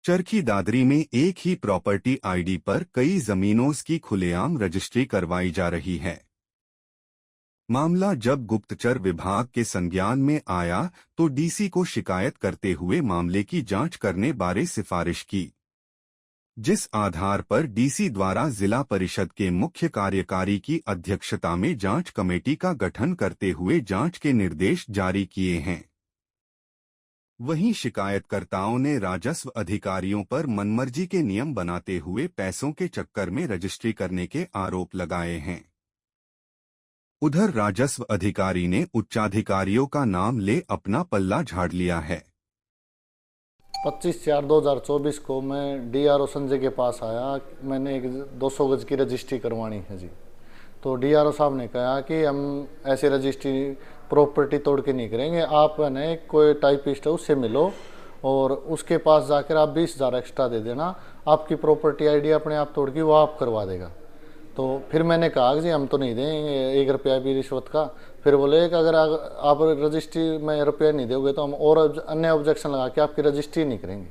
चरखी दादरी में एक ही property ID पर कई जमीनों की खुलेआम रजिस्ट्री करवाई जा रही है। मामला जब गुप्तचर विभाग के संज्ञान में आया तो डीसी को शिकायत करते हुए मामले की जांच करने बारे सिफारिश की, जिस आधार पर डीसी द्वारा जिला परिषद के मुख्य कार्यकारी की अध्यक्षता में जांच कमेटी का गठन करते हुए जांच के निर्देश जारी किए हैं। वहीं शिकायतकर्ताओं ने राजस्व अधिकारियों पर मनमर्जी के नियम बनाते हुए पैसों के चक्कर में रजिस्ट्री करने के आरोप लगाए हैं। उधर राजस्व अधिकारी ने उच्चाधिकारियों का नाम ले अपना पल्ला झाड़ लिया है। 25/4/2024 को मैं डीआरओ संजय के पास आया। मैंने एक 200 गज की रजिस्ट्री करवानी है जी। तो डीआरओ साहब ने कहा कि हम ऐसे रजिस्ट्री प्रॉपर्टी तोड़ के नहीं करेंगे, आप ने कोई टाइपिस्ट है उससे मिलो और उसके पास जाकर आप 20,000 एक्स्ट्रा दे देना, आपकी प्रॉपर्टी आईडी अपने आप तोड़ के वो आप करवा देगा। तो फिर मैंने कहा कि जी हम तो नहीं देंगे 1 रुपया भी रिश्वत का। फिर बोले कि अगर आप रजिस्ट्री में रुपया नहीं दोगे तो हम और अन्य ऑब्जेक्शन लगा के आपकी रजिस्ट्री नहीं करेंगे।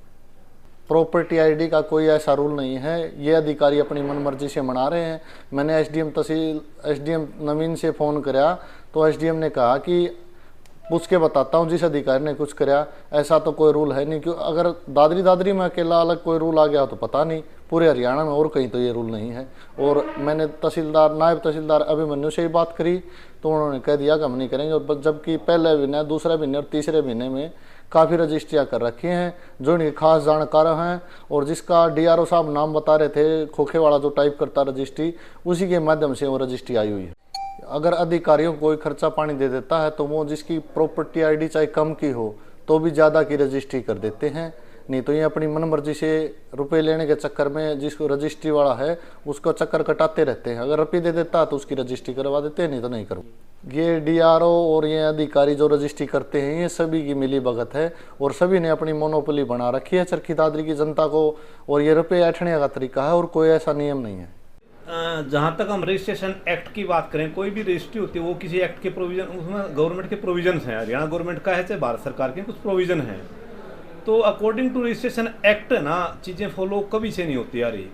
प्रॉपर्टी आईडी का कोई ऐसा रूल नहीं है, ये अधिकारी अपनी मनमर्जी से मना रहे हैं। मैंने एसडीएम नवीन से फ़ोन कराया तो एसडीएम ने कहा कि पूछ के बताता हूँ जिस अधिकारी ने कुछ कराया, ऐसा तो कोई रूल है नहीं। क्यों अगर दादरी में अकेला अलग कोई रूल आ गया तो पता नहीं, पूरे हरियाणा में और कहीं तो ये रूल नहीं है। और मैंने नायब तहसीलदार अभिमन्यु से ही बात करी तो उन्होंने कह दिया कि हम नहीं करेंगे। और जबकि पहले महीने, दूसरे महीने और तीसरे महीने में काफ़ी रजिस्ट्रियाँ कर रखी हैं जो इनके खास जानकार हैं। और जिसका डीआरओ साहब नाम बता रहे थे, खोखे वाला जो टाइप करता रजिस्ट्री, उसी के माध्यम से वो रजिस्ट्री आई हुई है। अगर अधिकारियों को कोई खर्चा पानी दे देता है तो वो जिसकी प्रॉपर्टी आईडी चाहे कम की हो तो भी ज़्यादा की रजिस्ट्री कर देते हैं। नहीं तो ये अपनी मनमर्जी से रुपए लेने के चक्कर में जिसको रजिस्ट्री वाला है उसको चक्कर कटाते रहते हैं। अगर रुपये दे देता है तो उसकी रजिस्ट्री करवा देते हैं, नहीं तो नहीं करवा। ये डीआरओ और ये अधिकारी जो रजिस्ट्री करते हैं ये सभी की मिली भगत है और सभी ने अपनी मोनोपोली बना रखी है चरखी दादरी की जनता को। और ये रुपये ऐठने का तरीका है और कोई ऐसा नियम नहीं है। जहाँ तक हम रजिस्ट्रेशन एक्ट की बात करें, कोई भी रजिस्ट्री होती है वो किसी एक्ट के प्रोविजन, उसमें गवर्नमेंट के प्रोविजन हैं, हरियाणा गवर्नमेंट का है चाहे भारत सरकार के, कुछ प्रोविजन हैं। तो अकॉर्डिंग टू रजिस्ट्रेशन एक्ट ना चीज़ें फॉलो कभी से नहीं होती आ रही।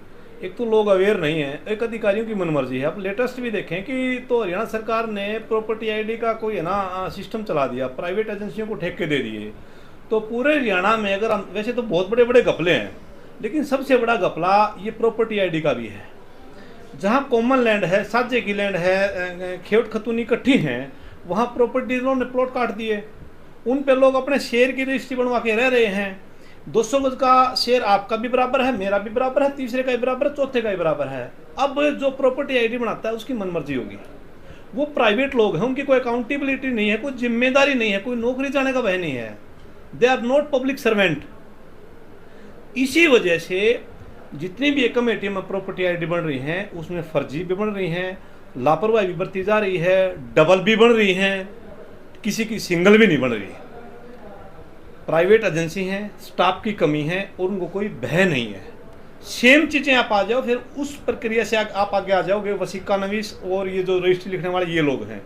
एक तो लोग अवेयर नहीं है, एक अधिकारियों की मनमर्जी है। अब लेटेस्ट भी देखें कि तो हरियाणा सरकार ने प्रॉपर्टी आईडी का कोई है ना सिस्टम चला दिया, प्राइवेट एजेंसियों को ठेके दे दिए। तो पूरे हरियाणा में अगर वैसे तो बहुत बड़े बड़े घपले हैं, लेकिन सबसे बड़ा घपला ये प्रॉपर्टी आईडी का भी है। जहाँ कॉमन लैंड है, साझे की लैंड है, खेत खतूनी इकट्ठी हैं, वहाँ प्रॉपर्टी डीलरों ने प्लॉट काट दिए, उन पे लोग अपने शेयर की रजिस्ट्री बनवा के रह रहे हैं। 200 गज का शेयर आपका भी बराबर है, मेरा भी बराबर है, तीसरे का भी बराबर है, चौथे का भी बराबर है। अब जो प्रॉपर्टी आईडी बनाता है उसकी मनमर्जी होगी। वो प्राइवेट लोग हैं, उनकी कोई अकाउंटेबिलिटी नहीं है, कोई जिम्मेदारी नहीं है, कोई नौकरी जाने का भय नहीं है। They are not public servant. इसी वजह से जितनी भी एक कमेटी में प्रॉपर्टी आईडी बन रही हैं उसमें फर्जी भी बन रही हैं, लापरवाही भी बरती जा रही है, डबल भी बन रही हैं, किसी की सिंगल भी नहीं बन रही। प्राइवेट एजेंसी हैं, स्टाफ की कमी है और उनको कोई भय नहीं है। सेम चीज़ें आप आ जाओ, फिर उस प्रक्रिया से आप आगे आ जाओगे। वसीका नवीस और ये जो रजिस्ट्री लिखने वाले ये लोग हैं,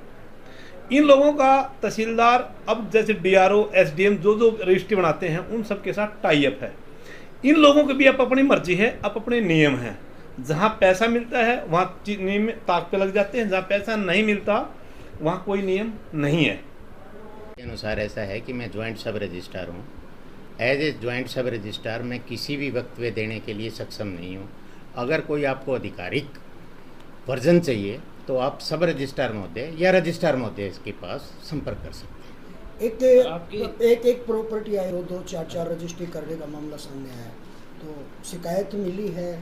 इन लोगों का तहसीलदार, अब जैसे डीआरओ, एसडीएम जो रजिस्ट्री बनाते हैं उन सबके साथ टाई अप है। इन लोगों की भी अपनी मर्जी है, अपने नियम हैं। जहाँ पैसा मिलता है वहाँ नियम ताक पे लग जाते हैं, जहाँ पैसा नहीं मिलता वहाँ कोई नियम नहीं है। के अनुसार ऐसा है कि मैं ज्वाइंट सब रजिस्ट्रार हूँ। एज ए ज्वाइंट सब रजिस्ट्रार मैं किसी भी वक्तव्य देने के लिए सक्षम नहीं हूँ। अगर कोई आपको आधिकारिक वर्जन चाहिए तो आप सब रजिस्ट्रार महोदय या रजिस्ट्रार महोदय के पास संपर्क कर सकते हैं। एक प्रॉपर्टी आई, 2-4 रजिस्ट्री करने का मामला सामने आया, तो शिकायत मिली है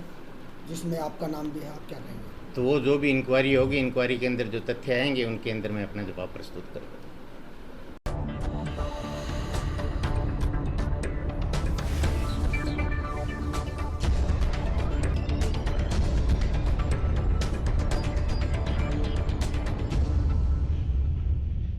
जिसमें आपका नाम भी है, आप क्या कहेंगे? तो वो जो भी इंक्वायरी होगी, इंक्वायरी के अंदर जो तथ्य आएंगे उनके अंदर मैं अपना जवाब प्रस्तुत करूँगा।